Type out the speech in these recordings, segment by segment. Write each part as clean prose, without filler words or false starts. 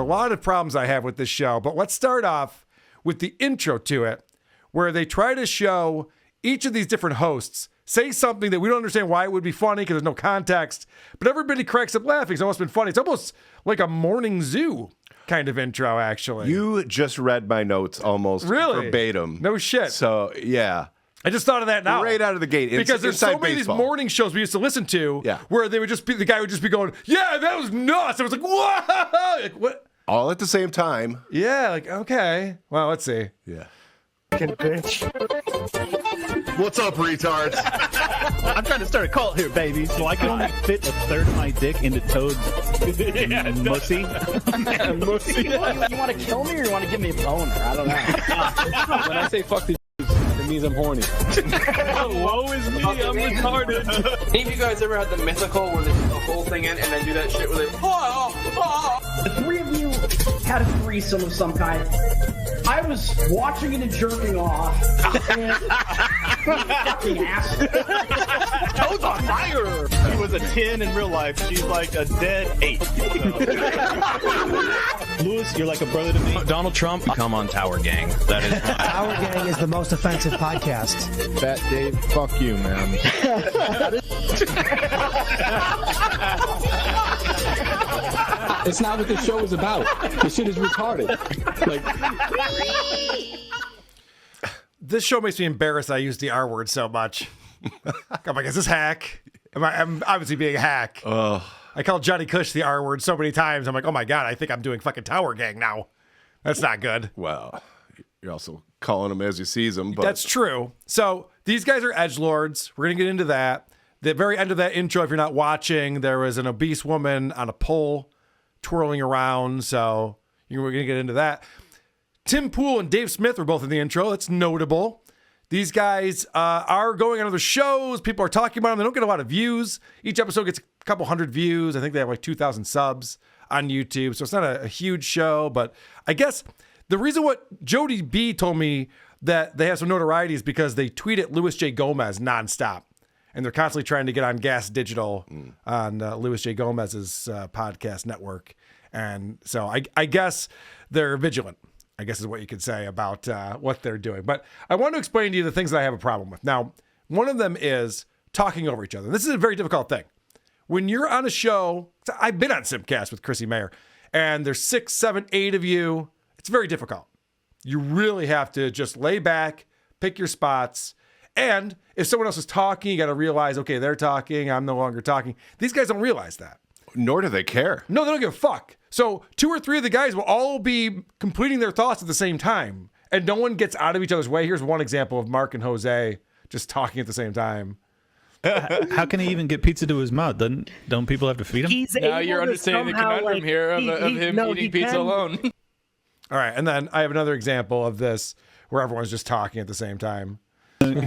lot of problems I have with this show, but let's start off with the intro to it, where they try to show each of these different hosts say something that we don't understand why it would be funny because there's no context, but everybody cracks up laughing. It's almost been funny. It's almost like a morning zoo kind of intro, actually. You just read my notes almost verbatim. No shit. So, yeah. I just thought of that now. Right out of the gate. Because there's so many of these morning shows we used to listen to where they would just be, the guy would just be going, yeah, that was nuts. I was like, whoa. Like, what? All at the same time. Yeah, like, okay. Well, let's see. Yeah. Bitch. What's up, retards? I'm trying to start a cult here, baby, so I can only fit a third of my dick into Toad's mussy. Mussy. You want to kill me or you want to give me a boner? I don't know. When I say fuck the it means I'm horny. Woe is me, I'm retarded. Any of you guys ever had the mythical where they put the whole thing in and then do that shit where they The three of you had a threesome of some kind. I was watching it and jerking off. And fucking ass. Toad's on fire. He was a 10 in real life. She's like a dead 8. Lewis, you're like a brother to me. Donald Trump, come on Tower Gang. That is Tower Gang is the most offensive podcast. Fat Dave, fuck you, man. It's not what this show is about. This shit is retarded. This show makes me embarrassed I use the R word so much. I'm like, is this hack? I'm obviously being a hack. I called Johnny Cush the R word so many times. I'm like, oh my God, I think I'm doing fucking Tower Gang now. That's not good. Well, you're also calling them as you sees them. But that's true. So these guys are edgelords. We're going to get into that. The very end of that intro, if you're not watching, there was an obese woman on a pole twirling around. So we're going to get into that. Tim Pool and Dave Smith were both in the intro. That's notable. These guys are going on other shows. People are talking about them. They don't get a lot of views. Each episode gets a couple hundred views. I think they have like 2,000 subs on YouTube. So it's not a huge show. But I guess the reason what Jody B told me that they have some notoriety is because they tweet at Louis J. Gomez nonstop. And they're constantly trying to get on Gas Digital on Louis J. Gomez's podcast network. And so I guess they're vigilant, I guess is what you could say about what they're doing. But I want to explain to you the things that I have a problem with. Now, one of them is talking over each other. This is a very difficult thing. When you're on a show, I've been on Simcast with Chrissy Mayer, and there's 6, 7, 8 of you. It's very difficult. You really have to just lay back, pick your spots. And if someone else is talking, you got to realize, okay, they're talking. I'm no longer talking. These guys don't realize that. Nor do they care. No, they don't give a fuck. So 2 or 3 of the guys will all be completing their thoughts at the same time. And no one gets out of each other's way. Here's one example of Mark and Jose just talking at the same time. How can he even get pizza to his mouth? Don't people have to feed him? Now you're understanding the conundrum here of him eating pizza alone. All right. And then I have another example of this where everyone's just talking at the same time.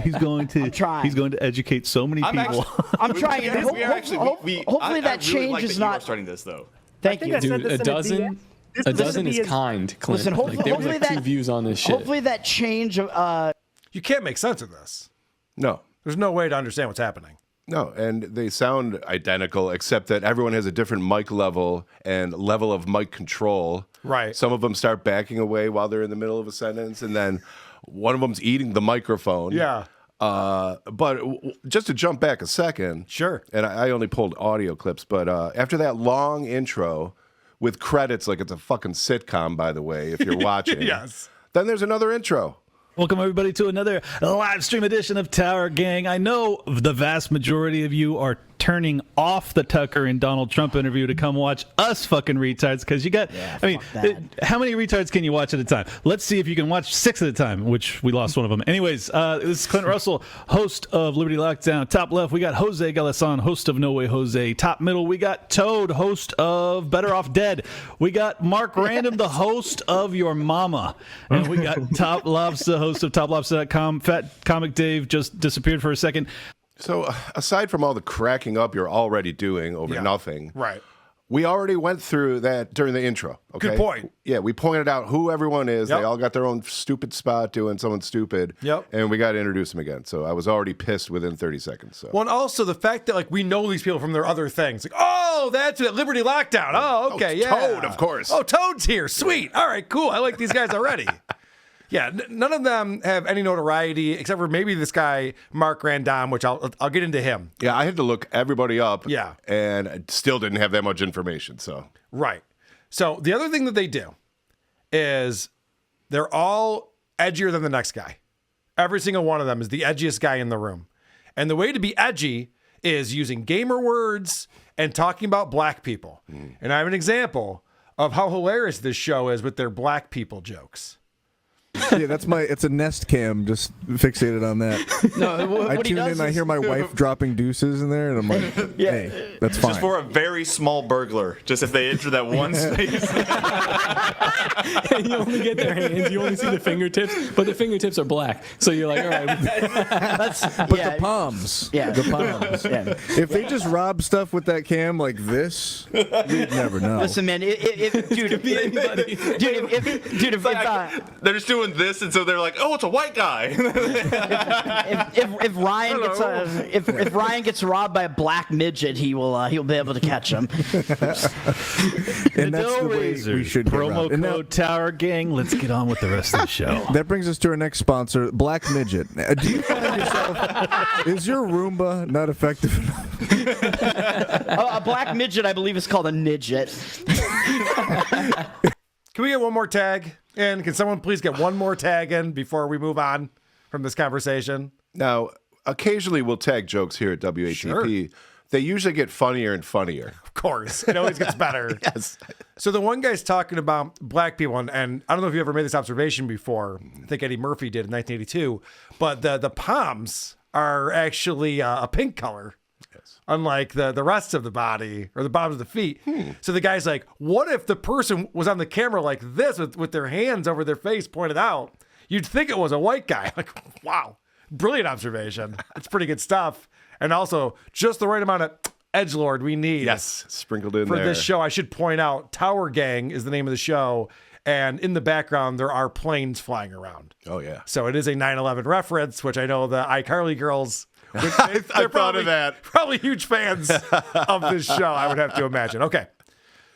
He's going to educate so many people. I'm trying. Hopefully that change is not starting this though. Thank you. Dude, a dozen is kind, Clint. Listen, there was like 2 views on this shit. Hopefully that change of You can't make sense of this. No. There's no way to understand what's happening. No, and they sound identical, except that everyone has a different mic level and level of mic control. Right. Some of them start backing away while they're in the middle of a sentence, and then one of them's eating the microphone. Yeah. But just to jump back a second. Sure. And I only pulled audio clips, but after that long intro with credits, like it's a fucking sitcom, by the way, if you're watching. Yes. Then there's another intro. Welcome, everybody, to another live stream edition of Tower Gang. I know the vast majority of you are turning off the Tucker and Donald Trump interview to come watch us fucking retards, because you got, how many retards can you watch at a time? Let's see if you can watch 6 at a time, which we lost one of them. Anyways, this is Clint Russell, host of Liberty Lockdown. Top left, we got Jose Galison, host of No Way Jose. Top middle, we got Toad, host of Better Off Dead. We got Mark Random, the host of Your Mama. And we got Top Lobster, host of TopLobster.com. Fat Comic Dave just disappeared for a second. So aside from all the cracking up you're already doing over nothing, right? We already went through that during the intro. Okay? Good point. Yeah, we pointed out who everyone is. Yep. They all got their own stupid spot doing something stupid. Yep. And we got to introduce them again. So I was already pissed within 30 seconds. So. Well, and also the fact that like we know these people from their other things. Like, oh, that's it, Liberty Lockdown. Oh, okay, it's yeah. Toad, of course. Oh, Toad's here. Sweet. All right, cool. I like these guys already. Yeah, none of them have any notoriety except for maybe this guy Mark Random, which I'll get into him. Yeah, I had to look everybody up. Yeah. And I still didn't have that much information. So. Right. So the other thing that they do is they're all edgier than the next guy. Every single one of them is the edgiest guy in the room. And the way to be edgy is using gamer words and talking about black people. And I have an example of how hilarious this show is with their black people jokes. Yeah, it's a Nest Cam, just fixated on that. No, what I he tune does in, I is- hear my wife dropping deuces in there, and I'm like, hey, that's fine. Just for a very small burglar. Just if they enter that one space. You only get their hands, you only see the fingertips, but the fingertips are black. So you're like, all right. But the palms. Yeah. The palms. Yeah. If they just rob stuff with that cam like this, you'd never know. Listen, man, dude, if They're just doing this, and so they're like, "Oh, it's a white guy." if Ryan gets if Ryan gets robbed by a black midget, he'll be able to catch him. And that's the way we should get promo robbed. And now, code Tower Gang. Let's get on with the rest of the show. that brings us to our next sponsor, Black Midget. Do you find yourself, is your Roomba not effective enough? A black midget, I believe, is called a midget. Can we get one more tag? And can someone please get one more tag in before we move on from this conversation? Now, occasionally we'll tag jokes here at WATP. Sure. They usually get funnier and funnier. Of course. It always gets better. Yes. So the one guy's talking about black people, and I don't know if you ever made this observation before. I think Eddie Murphy did in 1982. But the palms are actually a pink color. Yes. Unlike the rest of the body or the bottoms of the feet. So the guy's like, what if the person was on the camera like this with their hands over their face pointed out? You'd think it was a white guy. Like, wow. Brilliant observation. It's pretty good stuff. And also just the right amount of edgelord we need. Yes, sprinkled in for there. this show. I should point out Tower Gang is the name of the show. And in the background, there are planes flying around. Oh, yeah. So it is a 9/11 reference, which I know the iCarly girls, I thought of that. Probably huge fans of this show, I would have to imagine. Okay.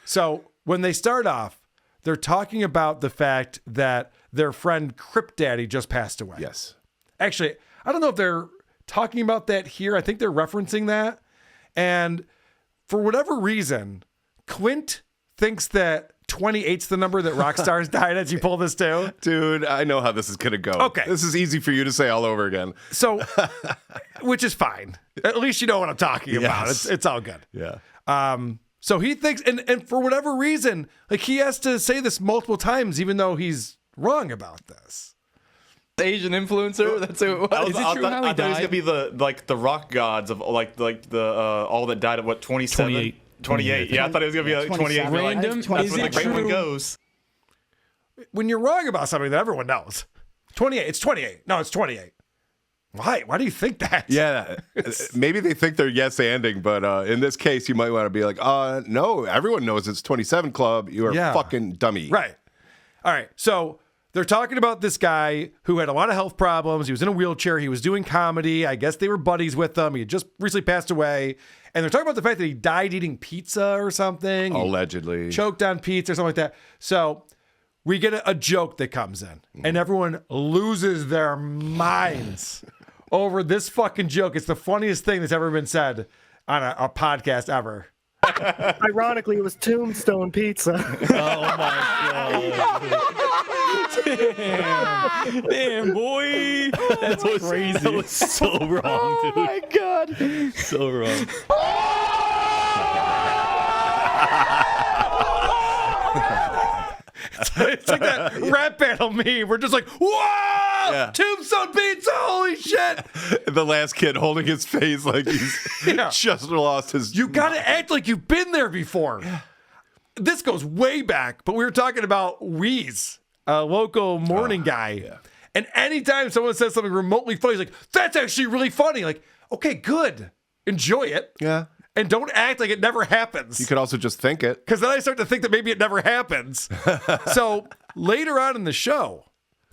So when they start off, they're talking about the fact that their friend Crip Daddy just passed away. Yes. Actually, I don't know if they're talking about that here. I think they're referencing that. And for whatever reason, Clint thinks that 28's the number that rock stars died as you pull this too. Dude, I know how this is going to go. Okay. This is easy for you to say all over again. So, which is fine. At least you know what I'm talking about. Yes. It's all good. Yeah. So he thinks, and for whatever reason, like he has to say this multiple times, even though he's wrong about this. Asian influencer. That's who it was. Is it true how he I thought it was died? gonna be the rock gods of like the all that died at what 27? 28. Yeah, I thought it was gonna be like 28. 27. Random. That's Is where the it great one true? goes. When you're wrong about something that everyone knows, 28. It's 28. No, it's 28. Why? Why do you think that? Yeah. Maybe they think they're yes-anding, but in this case, you might want to be like, no, everyone knows it's 27 Club. You are fucking dummy. Right. All right. So they're talking about this guy who had a lot of health problems. He was in a wheelchair. He was doing comedy. I guess they were buddies with him. He had just recently passed away. And they're talking about the fact that he died eating pizza or something. Allegedly. He choked on pizza or something like that. So we get a joke that comes in, and everyone loses their minds over this fucking joke. It's the funniest thing that's ever been said on a podcast ever. Ironically, it was Tombstone Pizza. Oh my god! Damn, boy, that's crazy. That was so wrong, dude. Oh my god! So wrong. It's like that rap battle meme. We're just like, whoa! Yeah. Tombstone Pizza! Holy shit! The last kid holding his face like he's just lost his... You gotta act like you've been there before. This goes way back, but we were talking about Wheeze, a local morning guy. yeah. And anytime someone says something remotely funny, he's like, that's actually really funny. Like, okay, good. Enjoy it. Yeah. and don't act like it never happens. You could also just think it. Because then I start to think that maybe it never happens. So later on in the show,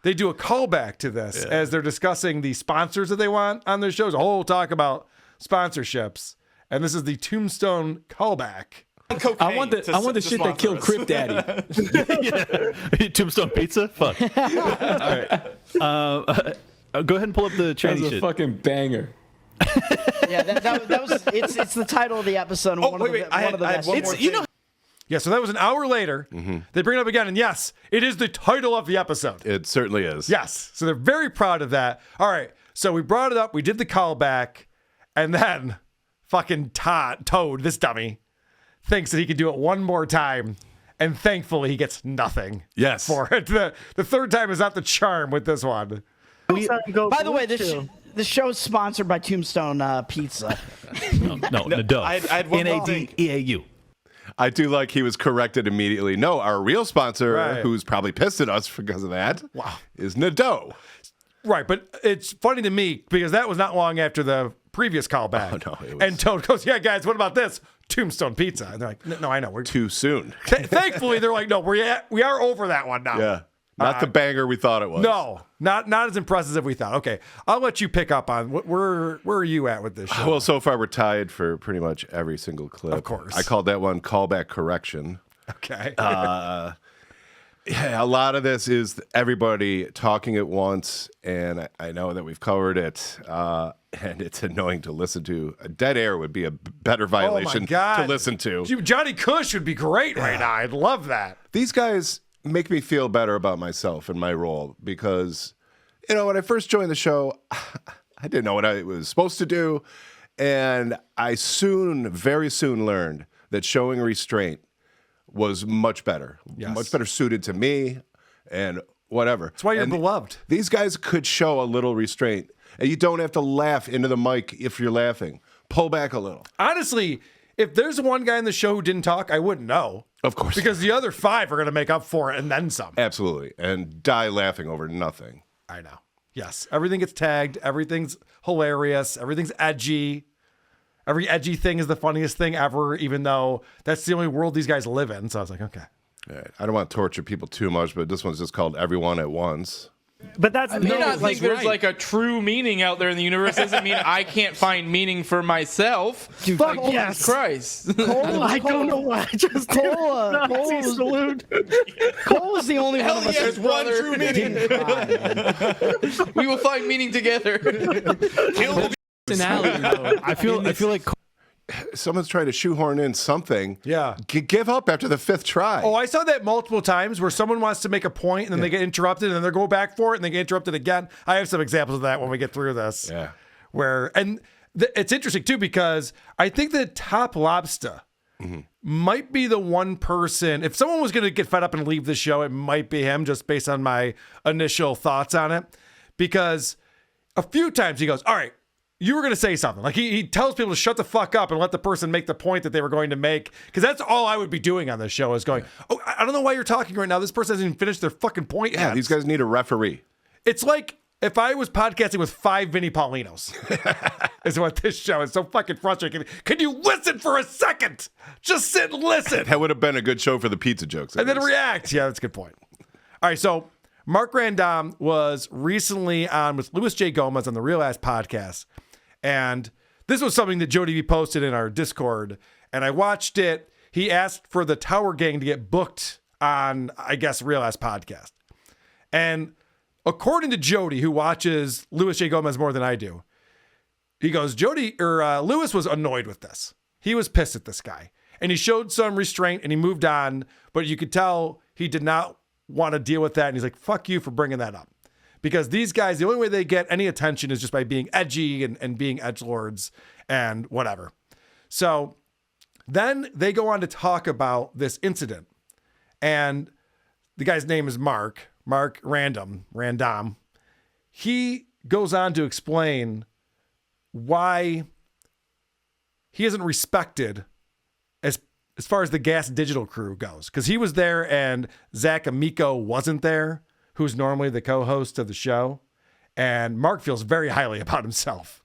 they do a callback to this as they're discussing the sponsors that they want on their shows. A whole talk about sponsorships. And this is the Tombstone callback. I want the shit that killed Crip Daddy. Tombstone Pizza? Fuck. All right. Go ahead and pull up the tranny That was a shit. fucking banger. Yeah, that was it's the title of the episode. And one of the best. one more thing. Yeah, so that was an hour later. They bring it up again, and yes, it is the title of the episode. It certainly is. Yes, so they're very proud of that. All right, so we brought it up, we did the callback, and then fucking Toad, this dummy, thinks that he can do it one more time, and thankfully he gets nothing. Yes. For it. The third time is not the charm with this one. By the way, this show is sponsored by Tombstone Pizza. No, Nadeau. I had one more thing. Nadeau. I do like he was corrected immediately. No, our real sponsor, who's probably pissed at us because of that, is Nadeau. Right, but it's funny to me because that was not long after the previous callback. Oh, no, it was... And Toad goes, yeah, guys, what about this? Tombstone Pizza. And they're like, no, I know. We're too soon. Thankfully, they're like, no, we are over that one now. Yeah. Not the banger we thought it was. No, not as impressive as we thought. Okay, I'll let you pick up on where are you at with this show? Well, so far we're tied for pretty much every single clip. Of course. I called that one callback correction. Okay. Yeah, a lot of this is everybody talking at once, and I know that we've covered it, and it's annoying to listen to. A dead air would be a better violation to listen to. Johnny Cush would be great right now. I'd love that. These guys make me feel better about myself and my role because, when I first joined the show, I didn't know what I was supposed to do, and I very soon learned that showing restraint was much better, much better suited to me and whatever. That's why you're beloved. These guys could show a little restraint, and you don't have to laugh into the mic if you're laughing. Pull back a little. Honestly, if there's one guy in the show who didn't talk, I wouldn't know. Of course. Because the other 5 are going to make up for it and then some. Absolutely. And die laughing over nothing. I know. Yes. Everything gets tagged. Everything's hilarious. Everything's edgy. Every edgy thing is the funniest thing ever, even though that's the only world these guys live in. So I was like, okay. All right. I don't want to torture people too much, but this one's just called Everyone at Once. But that's I may not think there's like a true meaning out there in the universe. Doesn't mean I can't find meaning for myself. Fuck like, yes. Christ. I don't know why I just Cole was the only one of us. There's one true meaning. We will find meaning together. I feel like someone's trying to shoehorn in something. Yeah. Give up after the 5th try. Oh, I saw that multiple times where someone wants to make a point and then they get interrupted and then they go back for it and they get interrupted again. I have some examples of that when we get through this. Yeah. It's interesting too because I think that Top Lobster might be the one person, if someone was going to get fed up and leave the show, it might be him just based on my initial thoughts on it. Because a few times he goes, all right, you were going to say something. Like he tells people to shut the fuck up and let the person make the point that they were going to make. Because that's all I would be doing on this show is going, oh, I don't know why you're talking right now. This person hasn't even finished their fucking point yet. Yeah, these guys need a referee. It's like if I was podcasting with 5 Vinnie Paulinos is what this show is. So fucking frustrating. Can you listen for a second? Just sit and listen. That would have been a good show for the pizza jokes. And then react. Yeah, that's a good point. All right, so Mark Random was recently on with Louis J. Gomez on the Real Ass Podcast. And this was something that Jody V posted in our Discord. And I watched it. He asked for the Tower Gang to get booked on, I guess, Real Ass Podcast. And according to Jody, who watches Louis J. Gomez more than I do, he goes, Louis was annoyed with this. He was pissed at this guy. And he showed some restraint and he moved on. But you could tell he did not want to deal with that. And he's like, fuck you for bringing that up. Because these guys, the only way they get any attention is just by being edgy and being edgelords and whatever. So then they go on to talk about this incident. And the guy's name is Mark Random. He goes on to explain why he isn't respected as far as the Gas Digital crew goes. Because he was there and Zach Amico wasn't there, who's normally the co-host of the show. And Mark feels very highly about himself.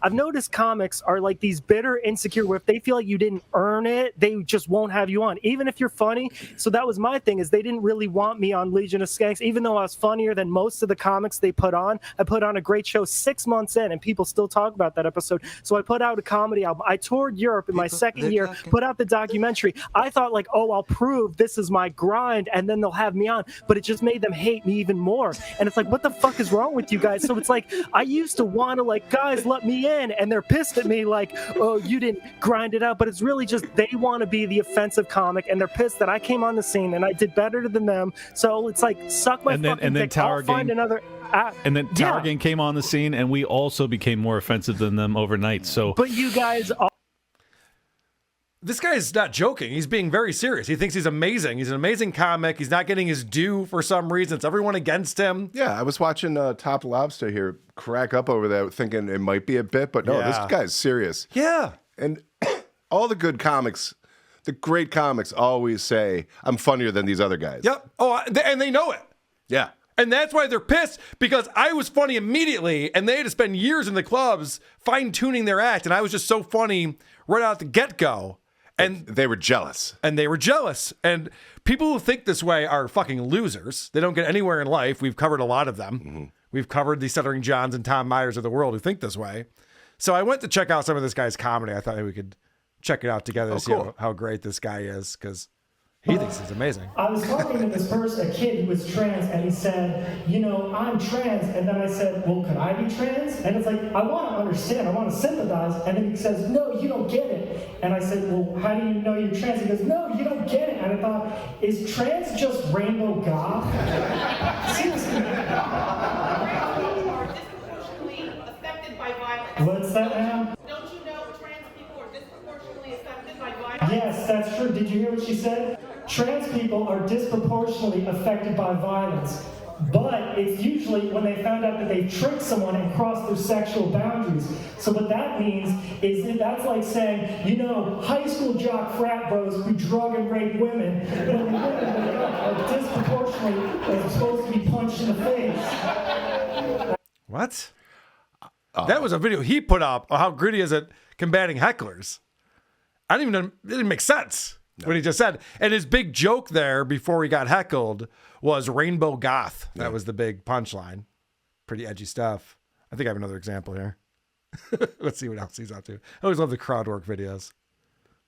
I've noticed comics are like these bitter, insecure, where if they feel like you didn't earn it, they just won't have you on, even if you're funny. So that was my thing, is they didn't really want me on Legion of Skanks, even though I was funnier than most of the comics they put on. I put on a great show 6 months in, and people still talk about that episode. So I put out a comedy album. I toured Europe in my second year, put out the documentary. I thought like, oh, I'll prove this is my grind, and then they'll have me on. But it just made them hate me even more. And it's like, what the fuck is wrong with you guys? So it's like, I used to want to like, guys, let me in, and they're pissed at me like, oh, you didn't grind it out. But it's really just they want to be the offensive comic, and they're pissed that I came on the scene and I did better than them. So it's like, suck my fucking dick. I'll find another. And then Tower Gang came on the scene, and we also became more offensive than them overnight. So, but you guys. This guy's not joking. He's being very serious. He thinks he's amazing. He's an amazing comic. He's not getting his due for some reason. It's everyone against him. Yeah, I was watching Top Lobster here crack up over that, thinking it might be a bit, but no, this guy's serious. Yeah. And all the good comics, the great comics always say, I'm funnier than these other guys. Yep. Oh, and they know it. Yeah. And that's why they're pissed, because I was funny immediately, and they had to spend years in the clubs fine-tuning their act, and I was just so funny right out the get-go. And they were jealous. And people who think this way are fucking losers. They don't get anywhere in life. We've covered a lot of them. Mm-hmm. We've covered the Stuttering Johns and Tom Myers of the world who think this way. So I went to check out some of this guy's comedy. I thought maybe we could check it out together to see how great this guy is, because he thinks he's amazing. I was talking to this person, a kid who was trans, and he said, you know, I'm trans. And then I said, well, can I be trans? And it's like, I want to understand. I want to sympathize. And then he says, no, you don't get it. And I said, well, how do you know you're trans? He goes, no, you don't get it. And I thought, is trans just rainbow goth? Seriously. What's that now? Don't you know trans people are disproportionately affected by violence? Yes, that's true. Did you hear what she said? Trans people are disproportionately affected by violence. But it's usually when they found out that they've tricked someone and crossed their sexual boundaries. So what that means is that's like saying, you know, high school jock frat bros who drug and rape women, when the women are disproportionately supposed to be punched in the face. What? That was a video he put up of how good he is at combating hecklers. I didn't even know, it didn't make sense what he just said. And his big joke there before he got heckled was rainbow goth. That was the big punchline. Pretty edgy stuff. I think I have another example here. Let's see what else he's up to. I always love the crowd work videos.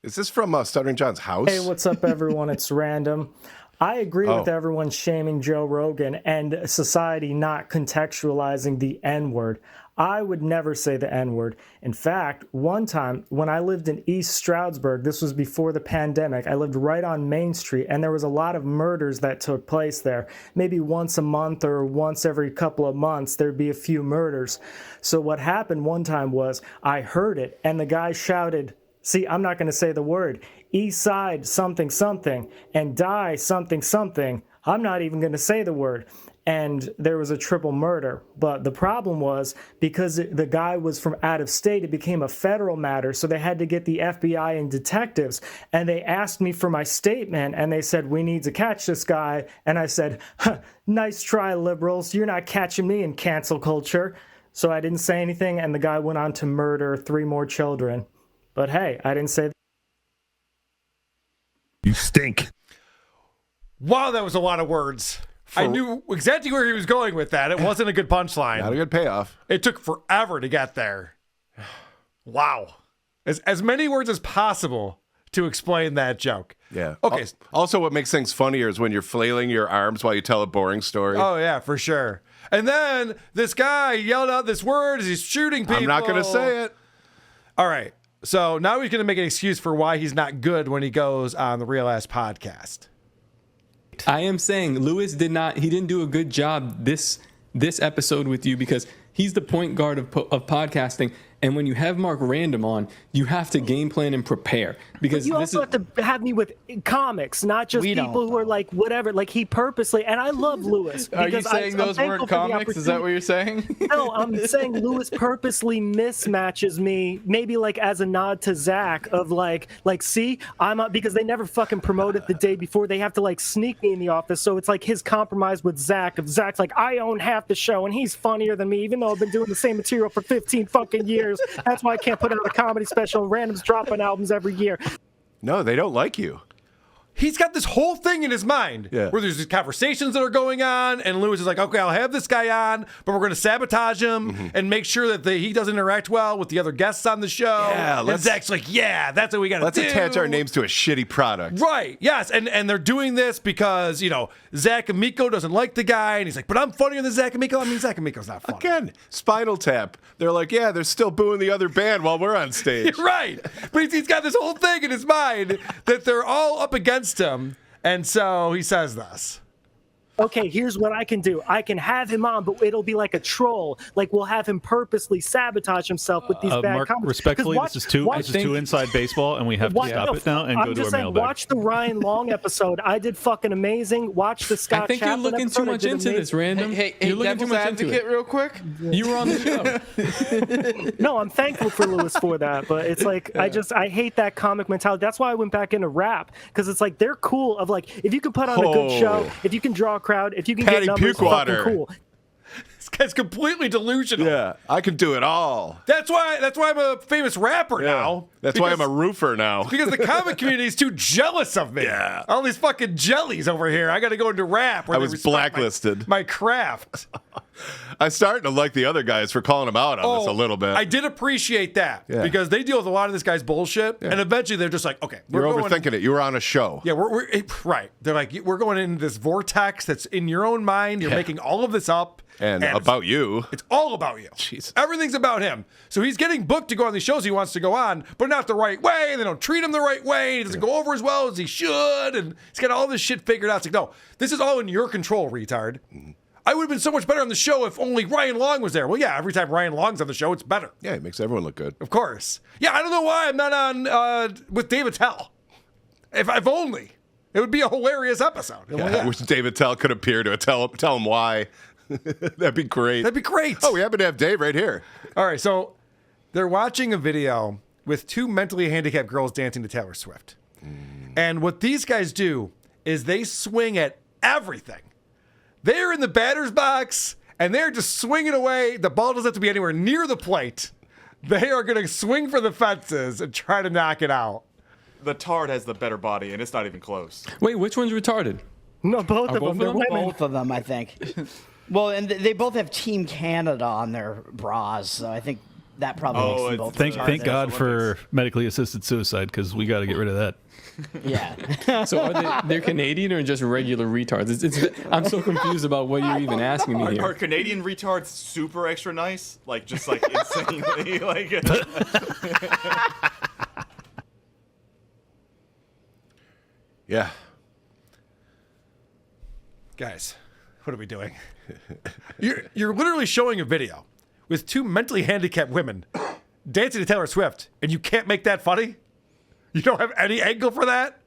Is this from Stuttering John's house? Hey, what's up, everyone? It's Random. I agree with everyone shaming Joe Rogan and society not contextualizing the N-word. I would never say the N-word. In fact, one time when I lived in East Stroudsburg, this was before the pandemic, I lived right on Main Street, and there was a lot of murders that took place there. Maybe once a month or once every couple of months, there'd be a few murders. So what happened one time was I heard it, and the guy shouted, see, I'm not going to say the word, East Side something something, and die something something. I'm not even going to say the word. And there was a triple murder. But the problem was, because the guy was from out of state, it became a federal matter. So they had to get the FBI and detectives. And they asked me for my statement. And they said, we need to catch this guy. And I said, nice try, liberals. You're not catching me in cancel culture. So I didn't say anything. And the guy went on to murder 3 more children. But hey, I didn't say. You stink. Wow, that was a lot of words. I knew exactly where he was going with that. It wasn't a good punchline. Not a good payoff. It took forever to get there. Wow. As many words as possible to explain that joke. Yeah. Okay. Also, what makes things funnier is when you're flailing your arms while you tell a boring story. Oh, yeah, for sure. And then this guy yelled out this word as he's shooting people. I'm not going to say it. All right. So now he's going to make an excuse for why he's not good when he goes on the Real Ass podcast. I am saying Lewis didn't do a good job this episode with you, because he's the point guard of podcasting. And when you have Mark Random on, you have to game plan and prepare, because you also have to have me with comics, not just people who are like whatever. Like he purposely, and I love Lewis. Are you saying those weren't comics? Is that what you're saying? No, I'm saying Lewis purposely mismatches me, maybe like as a nod to Zach of like see, I'm up, because they never fucking promote it the day before. They have to like sneak me in the office, so it's like his compromise with Zach. Of Zach's like, I own half the show, and he's funnier than me, even though I've been doing the same material for 15 fucking years. years. That's why I can't put out a comedy special. Random's dropping albums every year. No, they don't like you. He's got this whole thing in his mind where there's these conversations that are going on, and Lewis is like, okay, I'll have this guy on, but we're going to sabotage him and make sure that he doesn't interact well with the other guests on the show. Yeah, and Zach's like, yeah, that's what we got to do. Let's attach our names to a shitty product. Right, yes, and they're doing this because, Zach Amico doesn't like the guy, and he's like, but I'm funnier than Zach Amico. I mean, Zach Amico's not funny. Again, Spinal Tap. They're like, yeah, they're still booing the other band while we're on stage. Right, but he's got this whole thing in his mind that they're all up against him. And so he says this. Okay, here's what I can do. I can have him on, but it'll be like a troll. Like, we'll have him purposely sabotage himself with these bad Mark, comments. respectfully, this is too inside baseball, and we have to stop it now and go to our mailbag. Watch the Ryan Long episode. I did fucking amazing. Watch the Scott I think Chaplin you're looking episode. too much into this, Random. Hey, you're looking too devil's much into advocate it. real quick. You were on the show. No, I'm thankful for Lewis for that, but it's like I hate that comic mentality. That's why I went back into rap, because it's like they're cool. Of like, if you can put on a good show, if you can draw a crowd, if you can get numbers, fucking cool. This guy's completely delusional. Yeah, I can do it all. That's why I'm a famous rapper now. That's why I'm a roofer now. Because the comic community is too jealous of me. Yeah. All these fucking jellies over here. I got to go into rap. Where I they was respect blacklisted. My craft. I'm starting to like the other guys for calling him out on this a little bit. I did appreciate that because they deal with a lot of this guy's bullshit, and eventually they're just like, okay, you're overthinking it. You were on a show. Yeah, we're right. They're like, we're going into this vortex that's in your own mind. You're making all of this up. And about you. It's all about you. Jesus. Everything's about him. So he's getting booked to go on these shows he wants to go on, but not the right way. They don't treat him the right way. He doesn't go over as well as he should. And he's got all this shit figured out. It's like, no, this is all in your control, retard. I would have been so much better on the show if only Ryan Long was there. Well, yeah, every time Ryan Long's on the show, it's better. Yeah, it makes everyone look good. Of course. Yeah, I don't know why I'm not on with David Tell. If only. It would be a hilarious episode. Yeah, I wish David Tell could appear to tell him why. That'd be great. That'd be great. Oh, we happen to have Dave right here. All right, so they're watching a video with two mentally handicapped girls dancing to Taylor Swift. And what these guys do is they swing at everything. They're in the batter's box, and they're just swinging away. The ball doesn't have to be anywhere near the plate. They are going to swing for the fences and try to knock it out. The Tard has the better body, and it's not even close. Wait, which one's retarded? No, both of them. They're women. Both of them, I think. Well, and they both have Team Canada on their bras, so I think that probably makes them both retarded. Thank God for medically assisted suicide, because we got to get rid of that. Yeah. So are they're Canadian or just regular retards? I'm so confused about what you're even asking me here. Are Canadian retards super extra nice? Like, just like insanely? Like, yeah. Guys, what are we doing? You're literally showing a video with two mentally handicapped women dancing to Taylor Swift, and you can't make that funny? You don't have any angle for that?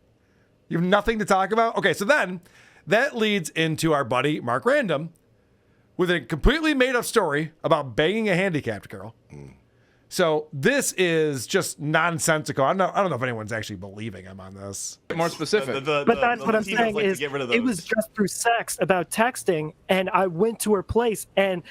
You have nothing to talk about? Okay, so then that leads into our buddy Mark Random with a completely made up story about banging a handicapped girl. So this is just nonsensical. I don't know if anyone's actually believing him on this. More specific. But that's what I'm saying is it was just through sex about texting, and I went to her place and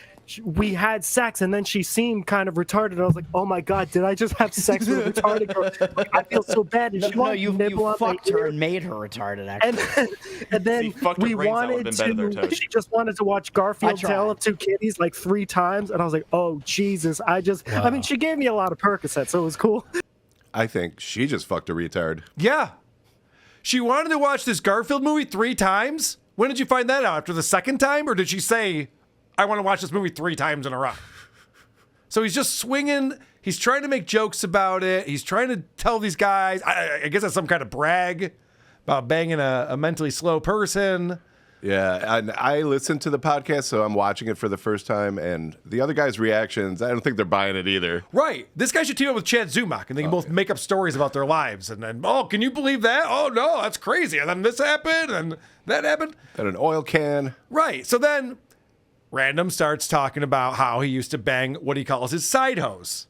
we had sex, and then she seemed kind of retarded. I was like, oh my God, did I just have sex with a retarded girl? Like, I feel so bad. And you fucked her and made her retarded, actually. And then we wanted to, she just wanted to watch Garfield Tale of Two Kitties like 3 times. And I was like, oh, Jesus. I mean, she gave me a lot of Percocet, so it was cool. I think she just fucked a retard. Yeah. She wanted to watch this Garfield movie 3 times? When did you find that out? After the second time? Or did she say, I want to watch this movie 3 times in a row? So he's just swinging. He's trying to make jokes about it. He's trying to tell these guys, I guess that's some kind of brag about banging a mentally slow person. Yeah, and I listened to the podcast, so I'm watching it for the first time, and the other guy's reactions, I don't think they're buying it either. Right. This guy should team up with Chad Zumach, and they can both make up stories about their lives. And then, oh, can you believe that? Oh, no, that's crazy. And then this happened, and that happened. And an oil can. Right. So then Random starts talking about how he used to bang what he calls his side hoes.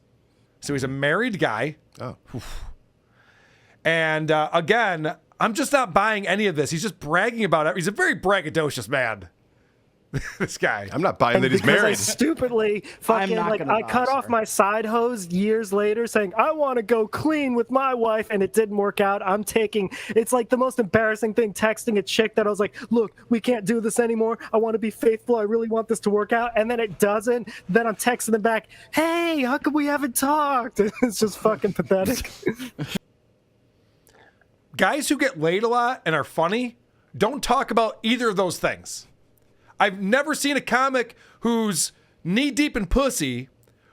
So he's a married guy. Oh. And again, I'm just not buying any of this. He's just bragging about it. He's a very braggadocious man. This guy. I'm not buying And that he's because I married. stupidly fucking not like gonna I cut box off her. my side hose years later saying I want to go clean with my wife and it didn't work out. It's like the most embarrassing thing texting a chick that I was like, look, we can't do this anymore. I want to be faithful. I really want this to work out. And then it doesn't. Then I'm texting them back, hey, how come we haven't talked? It's just fucking pathetic. Guys who get laid a lot and are funny don't talk about either of those things. I've never seen a comic who's knee deep in pussy,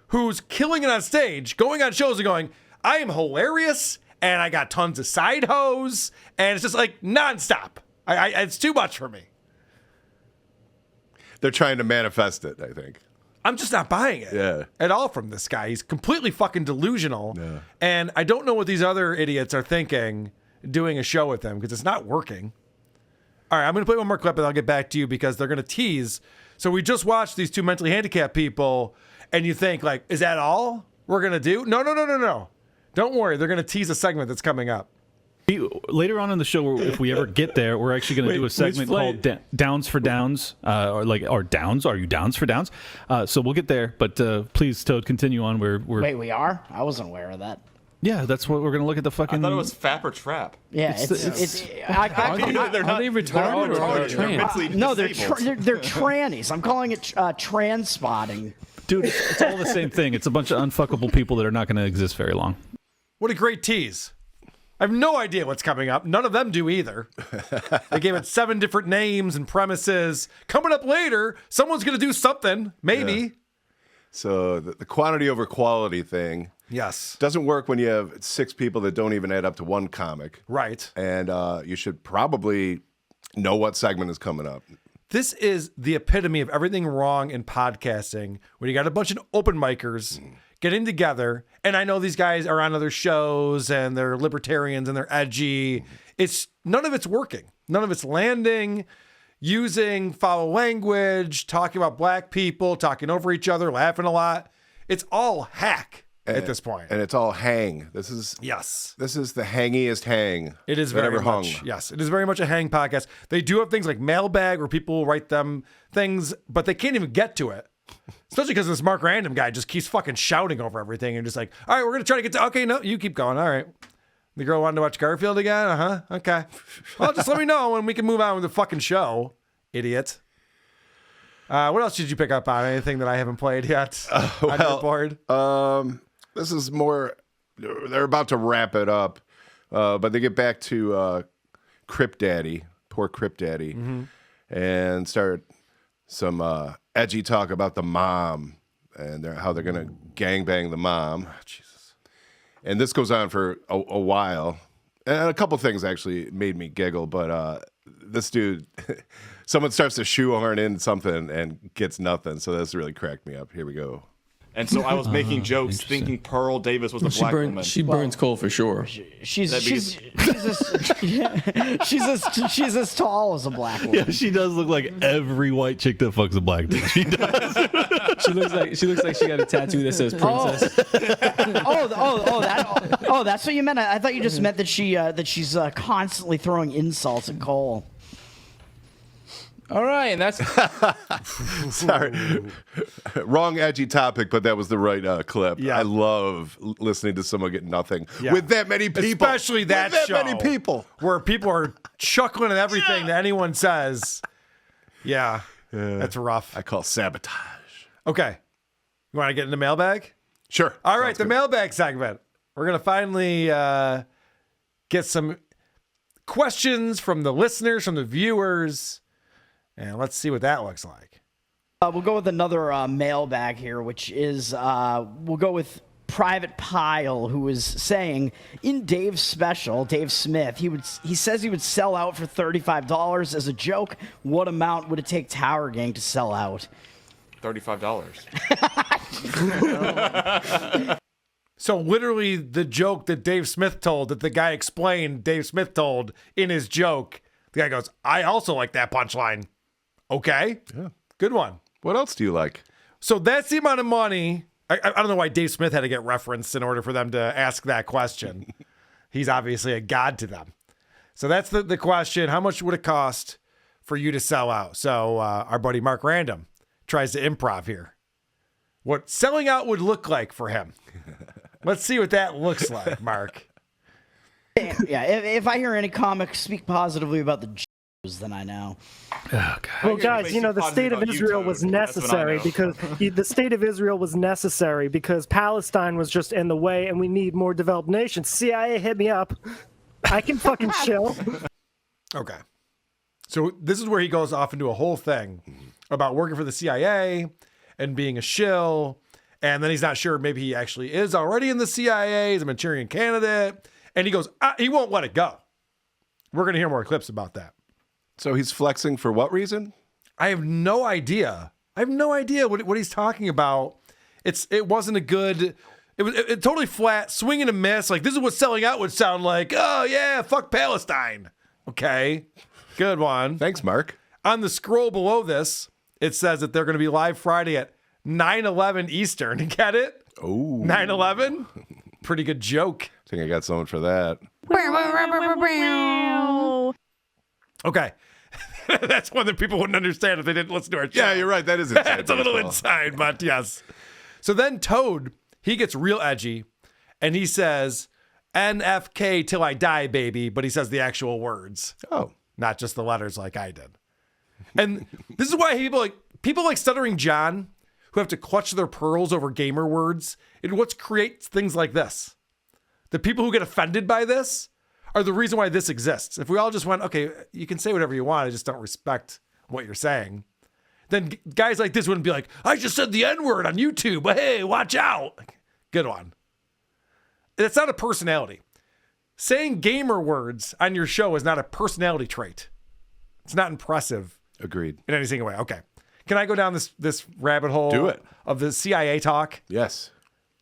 who's killing it on stage, going on shows and going, I am hilarious and I got tons of side hoes, and it's just like nonstop. It's too much for me. They're trying to manifest it, I think. I'm just not buying it at all from this guy. He's completely fucking delusional. Yeah. And I don't know what these other idiots are thinking doing a show with him because it's not working. All right, I'm going to play one more clip and I'll get back to you because they're going to tease. So we just watched these two mentally handicapped people and you think like, is that all we're going to do? No. Don't worry. They're going to tease a segment that's coming up. Later on in the show, if we ever get there, we're actually going to do a segment called Downs for Downs, or Downs. Are you Downs for Downs? So we'll get there, but please, Toad, continue on. Wait, we are? I wasn't aware of that. Yeah, that's what we're going to look at the fucking. I thought it was Fap or Trap. Yeah, Are they retarded or are they trans? No, they're trannies. I'm calling it trans spotting. Dude, it's all the same thing. It's a bunch of unfuckable people that are not going to exist very long. What a great tease. I have no idea what's coming up. None of them do either. They gave it 7 different names and premises. Coming up later, someone's going to do something. Maybe. Yeah. So the quantity over quality thing. Yes. Doesn't work when you have 6 people that don't even add up to one comic. Right. And you should probably know what segment is coming up. This is the epitome of everything wrong in podcasting when you got a bunch of open micers getting together. And I know these guys are on other shows and they're libertarians and they're edgy. None of it's working. None of it's landing. Using foul language, talking about black people, talking over each other, laughing a lot. It's all hack at this point. And it's all hang. This is the hangiest hang. It is that very ever much. hung. Yes, it is very much a hang podcast. They do have things like mailbag where people will write them things, but they can't even get to it. Especially because this Mark Random guy just keeps fucking shouting over everything and just like, all right, we're going to try to get to, okay, no, you keep going. All right. The girl wanted to watch Garfield again? Uh-huh. Okay. Well, just let me know and we can move on with the fucking show, idiot. What else did you pick up on? Anything that I haven't played yet on your board? This is more, they're about to wrap it up, but they get back to Crip Daddy, poor Crip Daddy, and start some edgy talk about the mom and how they're going to gangbang the mom. Oh, Jesus. And this goes on for a while. And a couple things actually made me giggle, but this dude, someone starts to shoehorn in something and gets nothing. So that's really cracked me up. Here we go. And so I was making jokes thinking Pearl Davis was a black woman. She burns coal for sure. She's as tall as a black woman. Yeah, she does look like every white chick that fucks a black dude. She does. She looks like she got a tattoo that says princess. That's what you meant. I thought you just meant that she's constantly throwing insults at Cole. All right, and that's sorry, wrong edgy topic, but that was the right clip. Yeah. I love listening to someone get nothing with that many people, especially that with show many people, where people are chuckling at everything that anyone says. Yeah, that's rough. I call sabotage. Okay, you want to get in the mailbag? Sure. All right, the mailbag segment. We're gonna finally get some questions from the listeners, from the viewers. And let's see what that looks like. We'll go with another mailbag here, which is we'll go with Private Pile, who is saying in Dave's special, Dave Smith, he says he would sell out for $35 as a joke. What amount would it take Tower Gang to sell out? $35. So literally the joke that Dave Smith told, that the guy explained, Dave Smith told in his joke, the guy goes, I also like that punchline. Okay. Yeah. Good one. What else do you like? So that's the amount of money. I don't know why Dave Smith had to get referenced in order for them to ask that question. He's obviously a god to them. So that's the question. How much would it cost for you to sell out. So our buddy Mark Random tries to improv here. What selling out would look like for him. Let's see what that looks like, Mark. Yeah, if I hear any comics speak positively about the Jews, then I know. Oh, God. Well, guys, the state of Israel was necessary because the state of Israel was necessary because Palestine was just in the way, and we need more developed nations. CIA, hit me up. I can fucking chill. Okay. So this is where he goes off into a whole thing about working for the CIA and being a shill. And then he's not sure. Maybe he actually is already in the CIA. He's a Manchurian candidate. And he goes, he won't let it go. We're going to hear more clips about that. So he's flexing for what reason? I have no idea. I have no idea what he's talking about. It wasn't a good... It was totally flat, swing and a miss. Like, this is what selling out would sound like. Oh, yeah, fuck Palestine. Okay, good one. Thanks, Mark. On the scroll below this, it says that they're going to be live Friday at 9/11 Eastern. Get it? Oh, 9/11? Pretty good joke. I think I got someone for that. Okay. That's one that people wouldn't understand if they didn't listen to our show. Yeah, you're right. That is inside. It's a little inside, but yes. So then Toad, he gets real edgy, and he says, NFK till I die, baby, but he says the actual words. Oh. Not just the letters like I did. And this is why people like Stuttering John, who have to clutch their pearls over gamer words, and what creates things like this. The people who get offended by this are the reason why this exists. If we all just went, okay, you can say whatever you want, I just don't respect what you're saying, then guys like this wouldn't be like, I just said the N-word on YouTube, but hey, watch out. Good one. It's not a personality. Saying gamer words on your show is not a personality trait. It's not impressive. Agreed. In any single way. Okay. Can I go down this rabbit hole? Do it. Of the CIA talk? Yes.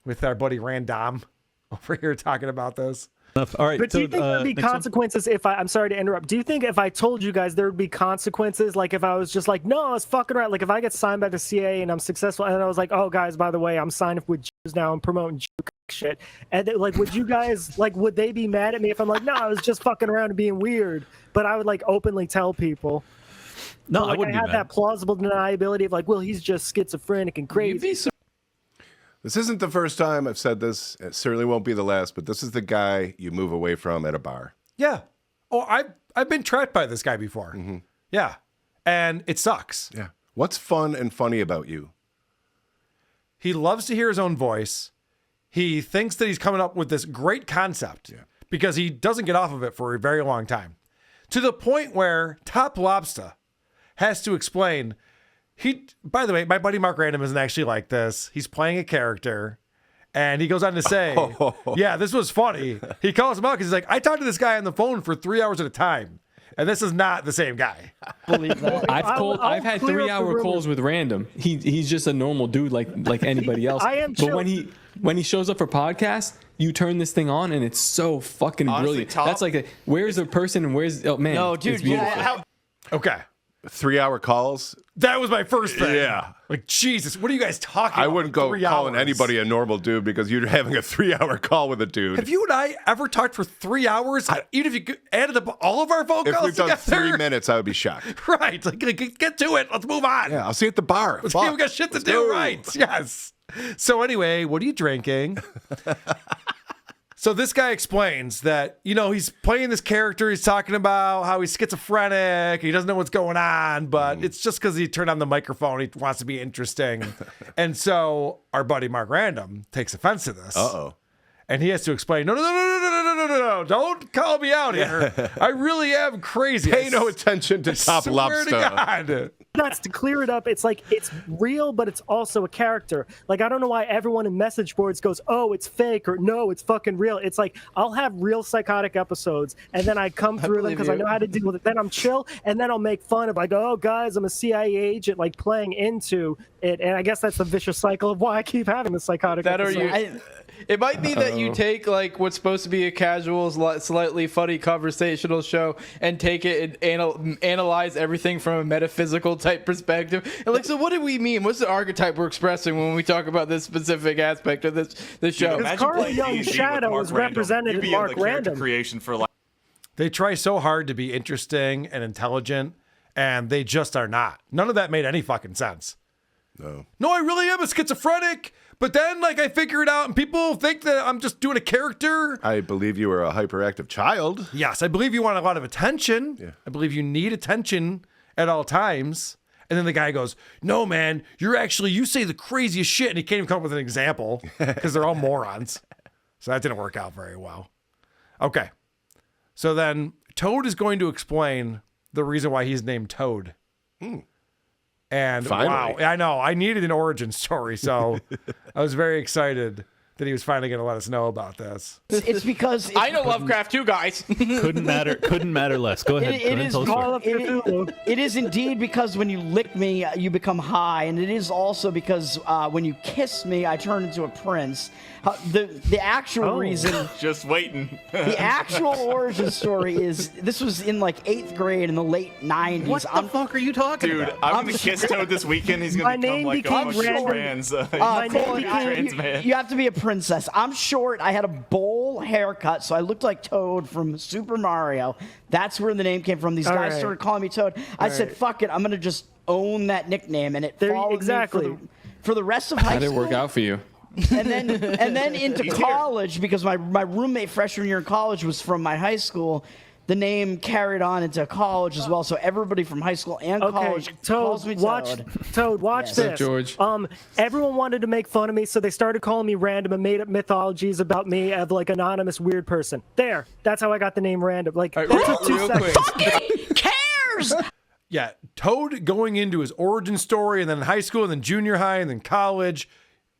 With our buddy Random over here talking about this. All right. But do you think there'd be consequences if I'm sorry to interrupt. Do you think if I told you guys there would be consequences? Like if I was just like, no, I was fucking right. Like if I get signed by the CIA and I'm successful and I was like, oh guys, by the way, I'm signed up with Jews now and promoting Jew shit. And like, would you guys would they be mad at me if I'm like, no, I was just fucking around and being weird, but I would like openly tell people. No, but, I wouldn't I be have mad. that plausible deniability of like, well, he's just schizophrenic and crazy. This isn't the first time I've said this. It certainly won't be the last, but this is the guy you move away from at a bar. Yeah. Oh, I've been trapped by this guy before. Mm-hmm. Yeah. And it sucks. Yeah. What's fun and funny about you? He loves to hear his own voice. He thinks that he's coming up with this great concept because he doesn't get off of it for a very long time. To the point where Top Lobster has to explain, by the way, my buddy Mark Random isn't actually like this. He's playing a character. And he goes on to say, yeah, this was funny. He calls him out because he's like, I talked to this guy on the phone for 3 hours at a time. And this is not the same guy. Believe that. I've had 3-hour calls with Random. He's just a normal dude like anybody else. I am but chill. when he shows up for podcasts, you turn this thing on and it's so fucking Honestly, brilliant. That's like where's the person and where's man? No, dude, it's beautiful. Okay. 3-hour calls? That was my first thing. Yeah. Like, Jesus, what are you guys talking about? I wouldn't go 3 calling hours? anybody a normal dude because you're having a 3-hour call with a dude. Have you and I ever talked for 3 hours? Even if you added up all of our phone If calls we've done together? 3 minutes, I would be shocked. Right. Like, get to it. Let's move on. Yeah, I'll see you at the bar. Let's Fuck. we got shit to Let's do. go. Right. Yes. So anyway, what are you drinking? So this guy explains that, he's playing this character. He's talking about how he's schizophrenic. He doesn't know what's going on, but it's just because he turned on the microphone. He wants to be interesting. And so our buddy Mark Random takes offense to this. Uh-oh. And he has to explain, no, don't call me out here. I really am crazy. Pay no attention to Top swear Lobster. to God. Nuts to clear it up. It's like it's real, but it's also a character. Like I don't know why everyone in message boards goes, "Oh, it's fake," or "No, it's fucking real." It's like I'll have real psychotic episodes, and then I come through them because I know how to deal with it. Then I'm chill, and then I'll make fun of like, "Oh, guys, I'm a CIA agent," like playing into it. And I guess that's the vicious cycle of why I keep having the psychotic. That are episodes. you? It might be that you take like what's supposed to be a casual, slightly funny conversational show and take it and analyze everything from a metaphysical type perspective. And like, so what do we mean? What's the archetype we're expressing when we talk about this specific aspect of this show? Imagine Carl playing Young D&D with Shadow Mark is Random. represented You'd in be Mark the character Random. creation for like. They try so hard to be interesting and intelligent And they just are not. None of that made any fucking sense. No, I really am a schizophrenic. But then, like, I figure it out, and people think that I'm just doing a character. I believe you were a hyperactive child. Yes, I believe you want a lot of attention. Yeah. I believe you need attention at all times. And then the guy goes, no, man, you say the craziest shit. And he can't even come up with an example because they're all morons. So that didn't work out very well. Okay. So then Toad is going to explain the reason why he's named Toad. And Finally. wow, I know, I needed an origin story. So I was very excited that he was finally going to let us know about this. It's because I know Lovecraft too, guys. Couldn't matter less. Go ahead. It is indeed because when you lick me, you become high, and it is also because when you kiss me, I turn into a prince. The actual reason, just waiting. The actual origin story is this was in like 8th grade in the late 90s. What the fuck are you talking Dude, about? I'm gonna kiss Toad this weekend. He's gonna become like a trans. Trans man. You have to be a princess. I'm short. I had a bowl haircut, so I looked like Toad from Super Mario. That's where the name came from. These guys started calling me Toad. I said, "Fuck it, I'm gonna just own that nickname," and it followed me for the rest of high school. How did it work out for you? And then into college, because my roommate freshman year in college was from my high school. The name carried on into college as well, so everybody from high school and college calls me Toad. Toad, watch this. George. Everyone wanted to make fun of me, so they started calling me Random and made up mythologies about me of like anonymous weird person. There, that's how I got the name Random. Like, that took 2 seconds. Fucking cares. Yeah, Toad going into his origin story, and then high school, and then junior high, and then college.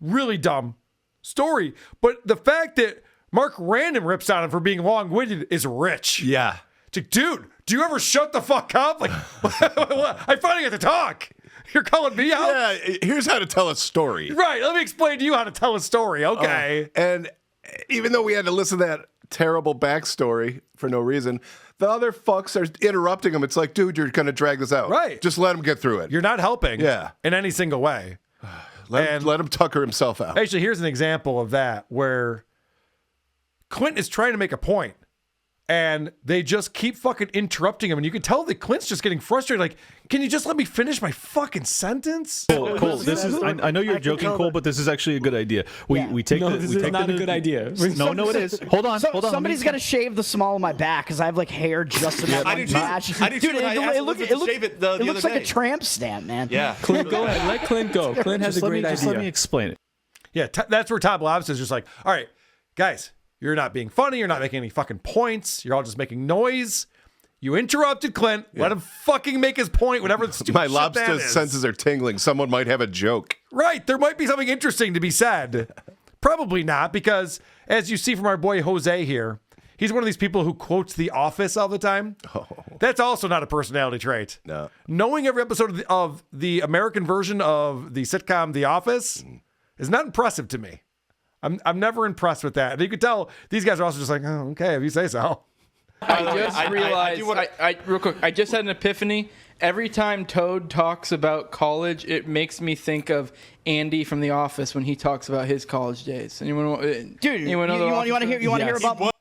Really dumb story. But the fact that Mark Random rips on him for being long-winded is rich. Yeah. It's like, dude, do you ever shut the fuck up? Like, I finally get to talk. You're calling me out? Yeah, here's how to tell a story. Right, let me explain to you how to tell a story. Okay. And even though we had to listen to that terrible backstory for no reason, the other fucks are interrupting him. It's like, dude, you're going to drag this out. Right. Just let him get through it. You're not helping in any single way. Let him tucker himself out. Actually, here's an example of that where Clint is trying to make a point, and they just keep fucking interrupting him, and you can tell that Clint's just getting frustrated. Like, can you just let me finish my fucking sentence? Cole, this is. I know you're joking, Cole, but this is actually a good idea. We take No, this is not a good idea. No, it is. Hold on. Somebody's got to shave the small of my back because I have like hair just enough. I do too. I do too. Dude, I shave it the looks other like a day. tramp stamp, man. Yeah. Clint, go ahead. Let Clint go. Clint has a great idea. Just let me explain it. Yeah, that's where Todd Lobs is just like, all right, guys, you're not being funny. You're not making any fucking points. You're all just making noise. You interrupted Clint. Yeah. Let him fucking make his point, whatever the stupid My shit lobster that is. senses are tingling. Someone might have a joke. Right. There might be something interesting to be said. Probably not, because as you see from our boy Jose here, he's one of these people who quotes The Office all the time. Oh. That's also not a personality trait. No. Knowing every episode of the American version of the sitcom The Office is not impressive to me. I'm never impressed with that. And you could tell these guys are also just like, oh, okay, if you say so. I just realized, real quick, I just had an epiphany. Every time Toad talks about college, it makes me think of Andy from The Office when he talks about his college days. Anyone, dude, you want to hear about?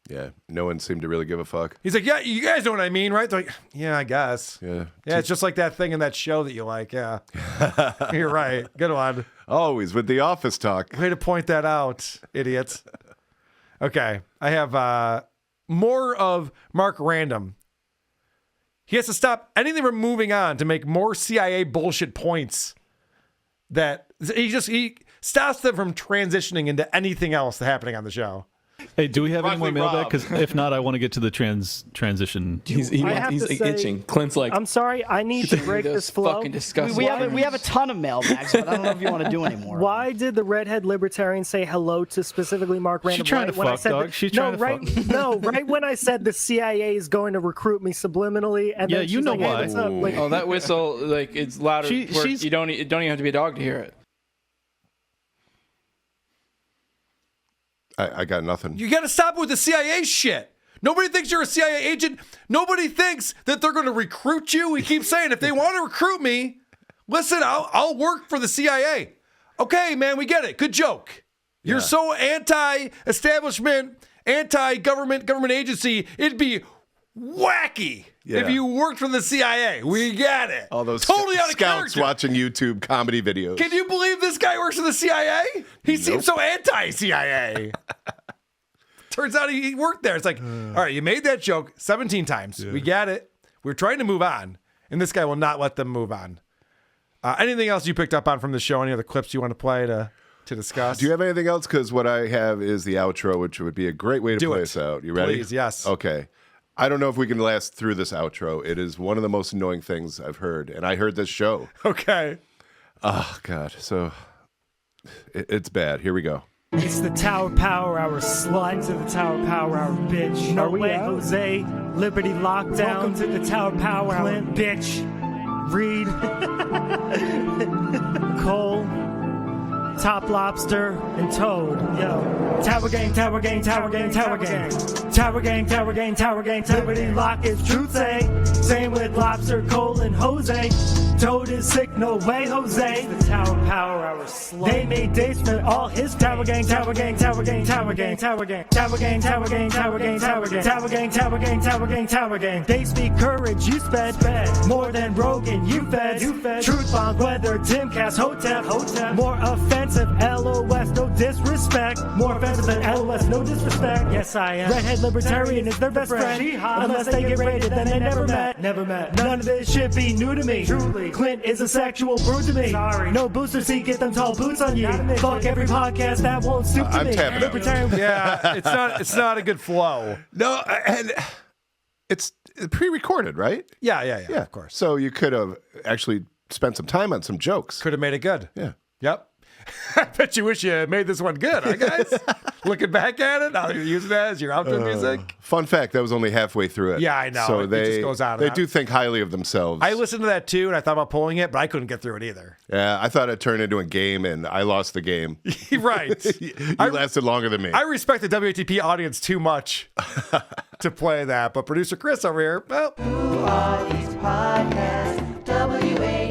Yeah, no one seemed to really give a fuck. He's like, yeah, you guys know what I mean, right? They're like, yeah, I guess. Yeah, it's just like that thing in that show that you like. Yeah, you're right. Good one. Always with the office talk. Way to point that out, idiots. Okay, I have more of Mark Random. He has to stop anything from moving on to make more CIA bullshit points. That he stops them from transitioning into anything else that's happening on the show. Hey, do we have any more mailbag? Because if not, I want to get to the transition. He's itching. Clint's like, I'm sorry, I need to break this flow. Fucking disgusting. We have a ton of mailbags, but I don't know if you want to do any more. Why did the redhead libertarian say hello to specifically Mark Random? She's trying to fuck, dog. She's trying to fuck. No, right when I said the CIA is going to recruit me subliminally, and yeah, then you know like, why? Hey, what's up? Like, oh, that whistle, like it's louder. You don't even have to be a dog to hear it. I got nothing. You got to stop with the CIA shit. Nobody thinks you're a CIA agent. Nobody thinks that they're going to recruit you. We keep saying, if they want to recruit me, listen, I'll work for the CIA. Okay, man, we get it. Good joke. You're so anti-establishment, anti-government agency. It'd be wacky Yeah. If you worked for the CIA, we get it. All those totally out of scouts character. watching YouTube comedy videos. Can you believe this guy works for the CIA? He seems so anti-CIA. Turns out he worked there. It's like, all right, you made that joke 17 times. We get it. We're trying to move on. And this guy will not let them move on. Anything else you picked up on from the show? Any other clips you want to play to discuss? Do you have anything else? Because what I have is the outro, which would be a great way to play us out. You ready? Please, yes. Okay. I don't know if we can last through this outro. It is one of the most annoying things I've heard. And I heard this show. Okay. Oh, God. So it's bad. Here we go. It's the Tower Power Hour, slut to the Tower Power Hour, bitch. No way, Jose. Liberty Lockdown. Welcome to the Tower Power Hour, bitch. Reed. Cole. Top Lobster and Toad. Yo. Tower Gang, Tower Gang, Tower Gang, Tower Gang. Tower Gang, Tower Gang, Tower Gang. Liberty Lock is truth say. Same with Lobster, Cole, and Jose. Toad is sick, no way, Jose. The Tower Power Hour slut. They made dates for all his Tower Gang, Tower Gang, Tower Gang, Tower Gang, Tower Gang, Tower Gang, Tower Gang, Tower Gang, Tower Gang, Tower Gang, Tower Gang, Tower Gang, Tower Gang. They speak courage, you sped more than Rogan, you fed. Truth bomb, weather, Timcast, Hotep, more offensive, LOS, no disrespect. More offensive than LOS, no disrespect. Yes, I am. Redhead libertarian is their best friend. Unless they get raided, then they never met. None of this shit be new to me. Truly. Clint is a sexual brute to me. Sorry. No booster seat, get them tall boots on you. Fuck every podcast that won't stoop to me. I'm tapping out. Yeah, it's not a good flow. No, and it's pre-recorded, right? Yeah, of course. So you could have actually spent some time on some jokes. Could have made it good. Yeah. Yep. I bet you wish you made this one good, huh, guys? Looking back at it, now you're using that as your outro music. Fun fact, that was only halfway through it. Yeah, I know. So It they just goes on and they on. do think highly of themselves. I listened to that too, and I thought about pulling it, but I couldn't get through it either. Yeah, I thought it turned into a game, and I lost the game. Right. You lasted longer than me. I respect the WATP audience too much to play that, but producer Chris over here, well. Who are these podcasts? WATP.